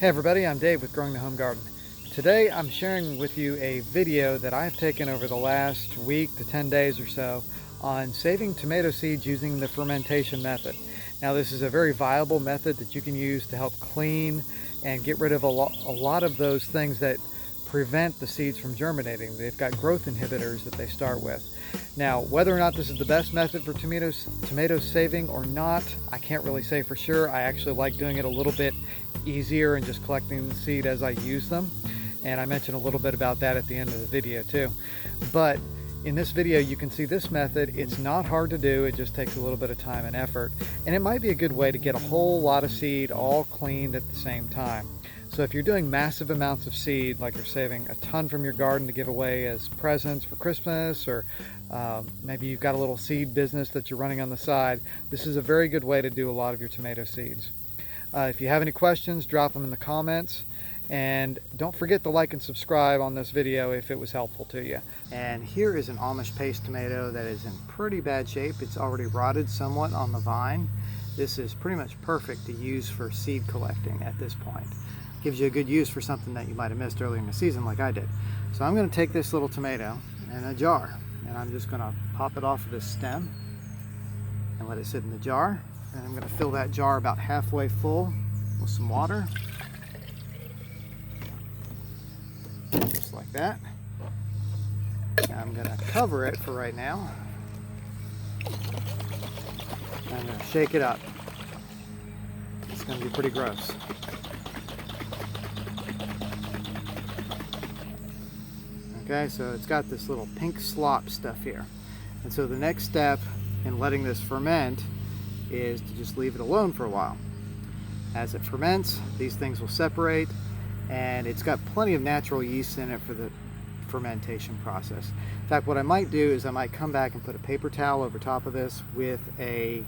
Hey everybody, I'm Dave with Growing the Home Garden. Today I'm sharing with you a video that I've taken over the last week to 10 days or so on saving tomato seeds using the fermentation method. Now this is a very viable method that you can use to help clean and get rid of a lot of those things that prevent the seeds from germinating. They've got growth inhibitors that they start with. Now, whether or not this is the best method for tomato saving or not, I can't really say for sure. I actually like doing it a little bit easier and just collecting the seed as I use them. And I mentioned a little bit about that at the end of the video too. But in this video, you can see this method. It's not hard to do. It just takes a little bit of time and effort. And it might be a good way to get a whole lot of seed all cleaned at the same time. So if you're doing massive amounts of seed, like you're saving a ton from your garden to give away as presents for Christmas, or maybe you've got a little seed business that you're running on the side, this is a very good way to do a lot of your tomato seeds. If you have any questions, drop them in the comments. And don't forget to like and subscribe on this video if it was helpful to you. And here is an Amish paste tomato that is in pretty bad shape. It's already rotted somewhat on the vine. This is pretty much perfect to use for seed collecting at this point. Gives you a good use for something that you might have missed earlier in the season like I did. So I'm going to take this little tomato in a jar and I'm just going to pop it off of this stem and let it sit in the jar. And I'm going to fill that jar about halfway full with some water. Just like that. Now I'm going to cover it for right now. And I'm going to shake it up. It's going to be pretty gross. Okay, so it's got this little pink slop stuff here. And so the next step in letting this ferment is to just leave it alone for a while. As it ferments, these things will separate, and it's got plenty of natural yeast in it for the fermentation process. In fact, what I might do is I might come back and put a paper towel over top of this with a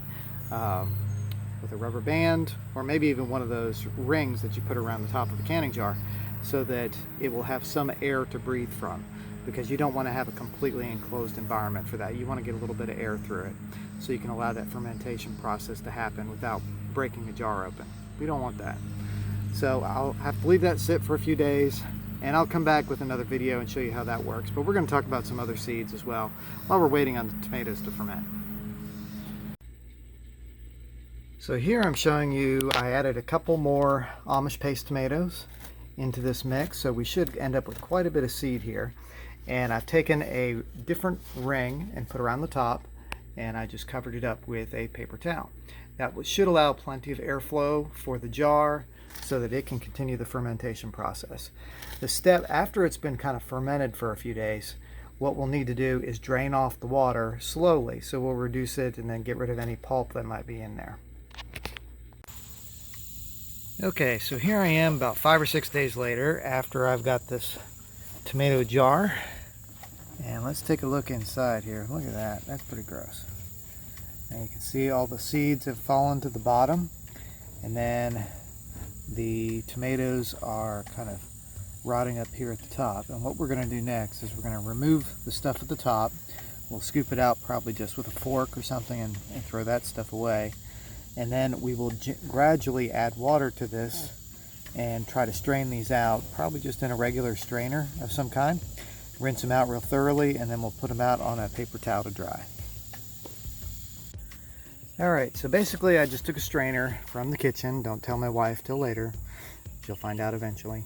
rubber band, or maybe even one of those rings that you put around the top of the canning jar, so that it will have some air to breathe from, because you don't want to have a completely enclosed environment for that. You want to get a little bit of air through it so you can allow that fermentation process to happen without breaking the jar open. We don't want that. So I'll have to leave that sit for a few days, and I'll come back with another video and show you how that works. But we're going to talk about some other seeds as well while we're waiting on the tomatoes to ferment. So here I'm showing you I added a couple more Amish paste tomatoes into this mix, so we should end up with quite a bit of seed here. And I've taken a different ring and put around the top, and I just covered it up with a paper towel. That should allow plenty of airflow for the jar so that it can continue the fermentation process. The step after it's been kind of fermented for a few days, what we'll need to do is drain off the water slowly, so we'll reduce it and then get rid of any pulp that might be in there. Okay, so here I am about 5 or 6 days later after I've got this tomato jar. And let's take a look inside here. Look at that. That's pretty gross. And you can see all the seeds have fallen to the bottom. And then the tomatoes are kind of rotting up here at the top. And what we're going to do next is we're going to remove the stuff at the top. We'll scoop it out probably just with a fork or something and throw that stuff away. And then we will gradually add water to this and try to strain these out, probably just in a regular strainer of some kind. Rinse them out real thoroughly, and then we'll put them out on a paper towel to dry. Alright, so basically I just took a strainer from the kitchen. Don't tell my wife till later. She'll find out eventually.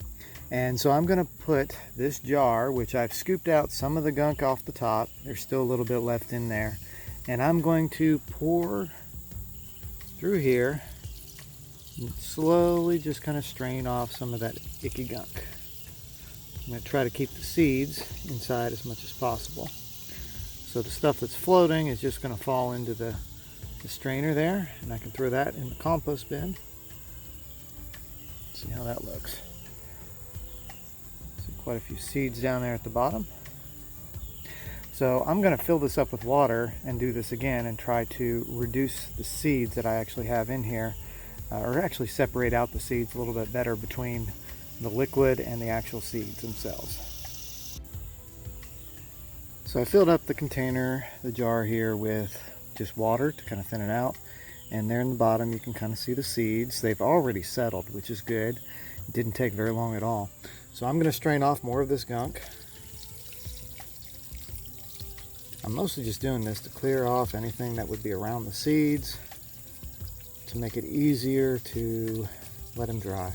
And so I'm going to put this jar, which I've scooped out some of the gunk off the top. There's still a little bit left in there. And I'm going to pour through here and slowly just kind of strain off some of that icky gunk. I'm going to try to keep the seeds inside as much as possible. So the stuff that's floating is just going to fall into the strainer there, and I can throw that in the compost bin. See how that looks. See quite a few seeds down there at the bottom. So I'm going to fill this up with water and do this again and try to reduce the seeds that I actually have in here, or actually separate out the seeds a little bit better between the liquid and the actual seeds themselves. So I filled up the container, the jar here, with just water to kind of thin it out, And there in the bottom you can kind of see the seeds. They've already settled, which is good. It didn't take very long at all. So I'm going to strain off more of this gunk. I'm mostly just doing this to clear off anything that would be around the seeds, to make it easier to let them dry.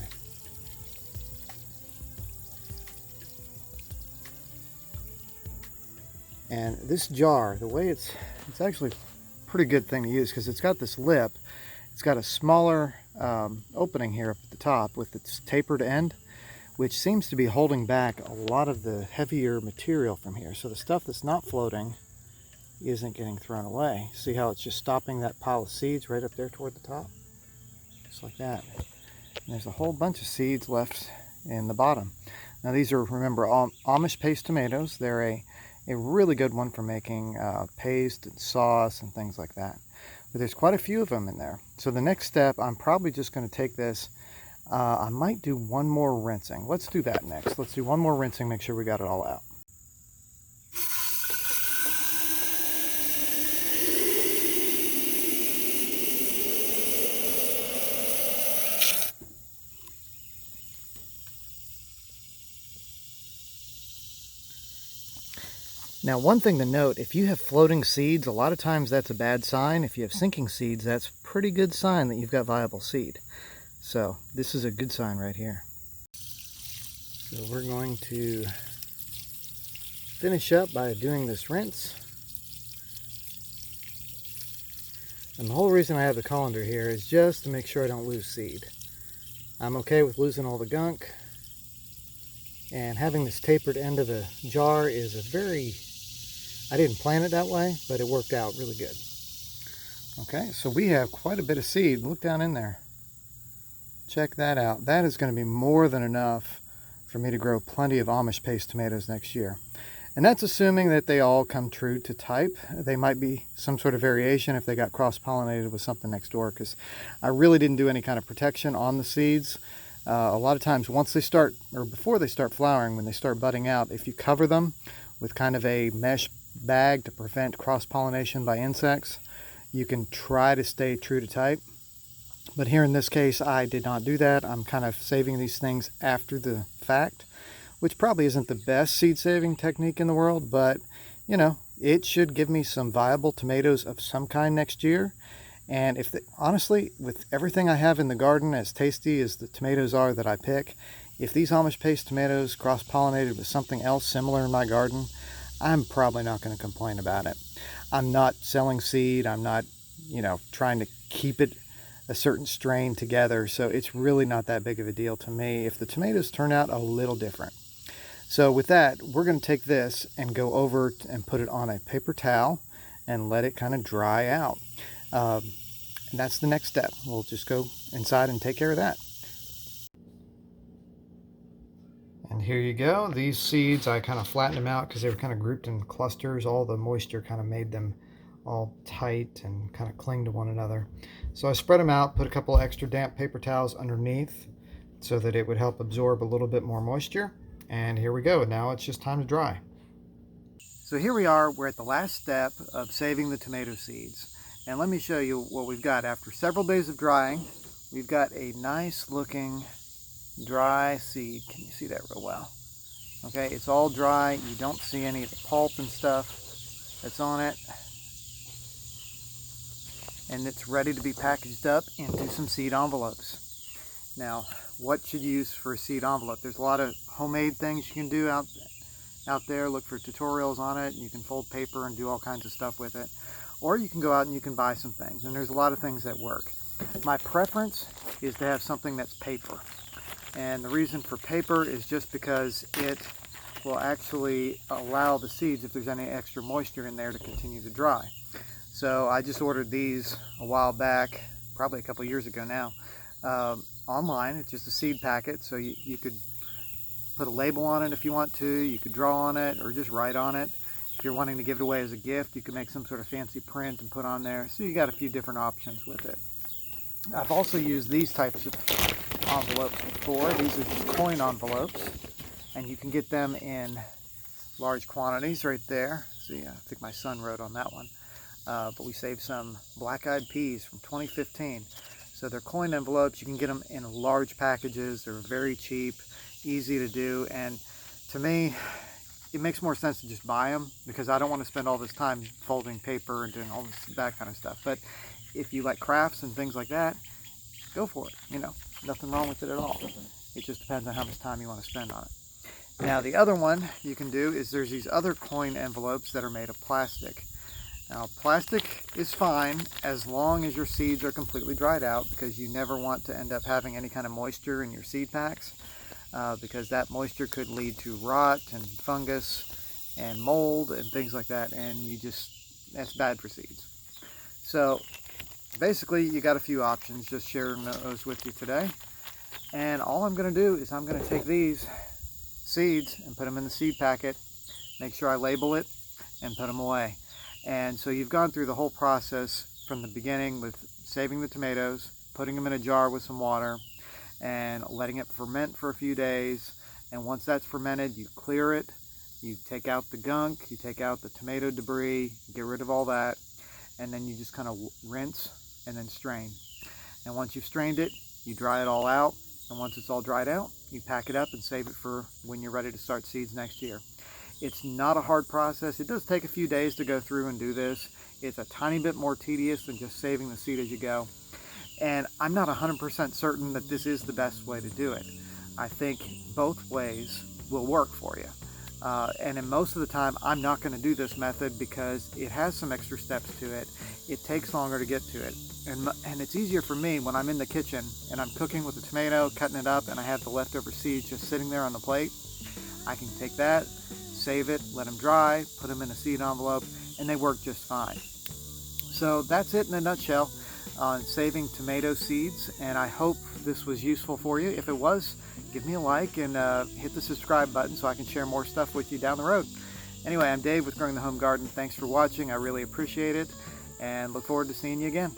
And this jar, the way it's actually a pretty good thing to use because it's got this lip. It's got a smaller opening here up at the top with its tapered end, which seems to be holding back a lot of the heavier material from here. So the stuff that's not floating isn't getting thrown away. See how it's just stopping that pile of seeds right up there toward the top? Just like that. And there's a whole bunch of seeds left in the bottom. Now these are, remember, Amish paste tomatoes. They're a really good one for making paste and sauce and things like that. But there's quite a few of them in there. So the next step, I'm probably just going to take this. I might do one more rinsing. Let's do that next. Let's do one more rinsing, make sure we got it all out. Now, one thing to note, if you have floating seeds, a lot of times that's a bad sign. If you have sinking seeds, that's a pretty good sign that you've got viable seed. So this is a good sign right here. So we're going to finish up by doing this rinse. And the whole reason I have the colander here is just to make sure I don't lose seed. I'm okay with losing all the gunk. And having this tapered end of the jar is a very, I didn't plan it that way, but it worked out really good. Okay, so we have quite a bit of seed. Look down in there. Check that out. That is going to be more than enough for me to grow plenty of Amish paste tomatoes next year. And that's assuming that they all come true to type. They might be some sort of variation if they got cross-pollinated with something next door, because I really didn't do any kind of protection on the seeds. A lot of times once they start, or before they start flowering, when they start budding out, if you cover them with kind of a mesh bag to prevent cross-pollination by insects, you can try to stay true to type. But here in this case, I did not do that. I'm kind of saving these things after the fact, which probably isn't the best seed saving technique in the world, but you know, it should give me some viable tomatoes of some kind next year. And if honestly, with everything I have in the garden, as tasty as the tomatoes are that I pick, if these Amish paste tomatoes cross-pollinated with something else similar in my garden, I'm probably not going to complain about it. I'm not selling seed. I'm not, you know, trying to keep it a certain strain together. So it's really not that big of a deal to me if the tomatoes turn out a little different. So with that, we're going to take this and go over and put it on a paper towel and let it kind of dry out. And that's the next step. We'll just go inside and take care of that. And here you go. These seeds, I kind of flattened them out because they were kind of grouped in clusters. All the moisture kind of made them all tight and kind of cling to one another. So I spread them out, put a couple of extra damp paper towels underneath so that it would help absorb a little bit more moisture. And here we go. Now it's just time to dry. So here we are. We're at the last step of saving the tomato seeds. And let me show you what we've got. After several days of drying, we've got a nice looking dry seed. Can you see that real well? Okay, it's all dry. You don't see any of the pulp and stuff that's on it. And it's ready to be packaged up into some seed envelopes. Now, what should you use for a seed envelope? There's a lot of homemade things you can do out there. Look for tutorials on it. You can fold paper and do all kinds of stuff with it. Or you can go out and you can buy some things. And there's a lot of things that work. My preference is to have something that's paper. And the reason for paper is just because it will actually allow the seeds, if there's any extra moisture in there, to continue to dry. So I just ordered these a while back, probably a couple years ago now, online. It's just a seed packet, so you could put a label on it if you want to. You could draw on it or just write on it. If you're wanting to give it away as a gift, you can make some sort of fancy print and put on there. So you got a few different options with it. I've also used these types of envelopes before. These are just coin envelopes, and you can get them in large quantities right there. See, I think my son wrote on that one. but we saved some black-eyed peas from 2015. So they're coin envelopes. You can get them in large packages. They're very cheap, easy to do, and to me, it makes more sense to just buy them because I don't want to spend all this time folding paper and doing all that kind of stuff. But if you like crafts and things like that, go for it. You know, nothing wrong with it at all. It just depends on how much time you want to spend on it. Now, the other one you can do is there's these other coin envelopes that are made of plastic. Now, plastic is fine as long as your seeds are completely dried out, because you never want to end up having any kind of moisture in your seed packs, because that moisture could lead to rot and fungus and mold and things like that, and that's bad for seeds. So basically, you got a few options, just sharing those with you today. And all I'm going to do is I'm going to take these seeds and put them in the seed packet, make sure I label it, and put them away. And so you've gone through the whole process from the beginning with saving the tomatoes, putting them in a jar with some water, and letting it ferment for a few days. And once that's fermented, you clear it, you take out the gunk, you take out the tomato debris, get rid of all that, and then you just kind of rinse and then strain. And once you've strained it, you dry it all out, and once it's all dried out, you pack it up and save it for when you're ready to start seeds next year. It's not a hard process. It does take a few days to go through and do this. It's a tiny bit more tedious than just saving the seed as you go. And I'm not 100% certain that this is the best way to do it. I think both ways will work for you. And in most of the time, I'm not going to do this method because it has some extra steps to it. It takes longer to get to it. And it's easier for me when I'm in the kitchen and I'm cooking with a tomato, cutting it up, and I have the leftover seeds just sitting there on the plate. I can take that, save it, let them dry, put them in a seed envelope, and they work just fine. So that's it in a nutshell on saving tomato seeds, and I hope this was useful for you. If it was, give me a like and hit the subscribe button so I can share more stuff with you down the road. Anyway, I'm Dave with Growing the Home Garden. Thanks for watching. I really appreciate it, and look forward to seeing you again.